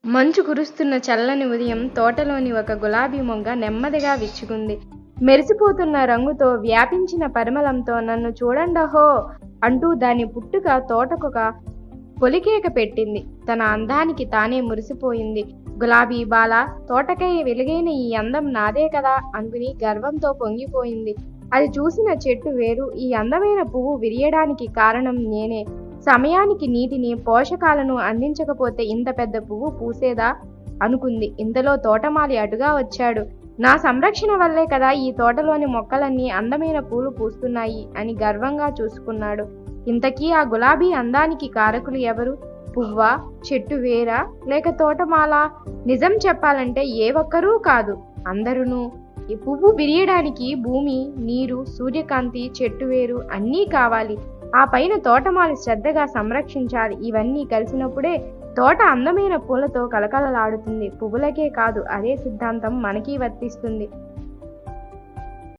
మంచు కురుస్తున్న చల్లని ఉదయం తోటలోని ఒక గులాబీ మొగ్గ నెమ్మదిగా విచ్చుకుంది. మెరిసిపోతున్న రంగుతో, వ్యాపించిన పరిమళంతో నన్ను చూడండహో అంటూ దాని పుట్టుక తోటకొక పొలికేక పెట్టింది. తన అందానికి తానే మురిసిపోయింది. గులాబీ బాల, తోటకై వెలుగైన ఈ అందం నాదే కదా అనుకుని గర్వంతో పొంగిపోయింది. అది చూసిన చెట్టు వేరు, ఈ అందమైన పువ్వు విరియడానికి కారణం నేనే. సమయానికి నీటిని, పోషకాలను అందించకపోతే ఇంత పెద్ద పువ్వు పూసేదా అనుకుంది. ఇంతలో తోటమాలి అటుగా వచ్చాడు. నా సంరక్షణ వల్లే కదా ఈ తోటలోని మొక్కలన్నీ అందమైన పూలు పూస్తున్నాయి అని గర్వంగా చూసుకున్నాడు. ఇంతకీ ఆ గులాబీ అందానికి కారకులు ఎవరు? పువ్వా, చెట్టు వేరా, లేక తోటమాలా? నిజం చెప్పాలంటే ఏ ఒక్కరూ కాదు, అందరూ. ఈ పువ్వు విరియడానికి భూమి, నీరు, సూర్యకాంతి, చెట్టు వేరు అన్నీ కావాలి. ఆ పైన తోటమాలి శ్రద్ధగా సంరక్షించాలి. ఇవన్నీ కలిసినప్పుడే తోట అందమైన పూలతో కలకలలాడుతుంది. పువ్వులకే కాదు, అదే సిద్ధాంతం మనకీ వర్తిస్తుంది.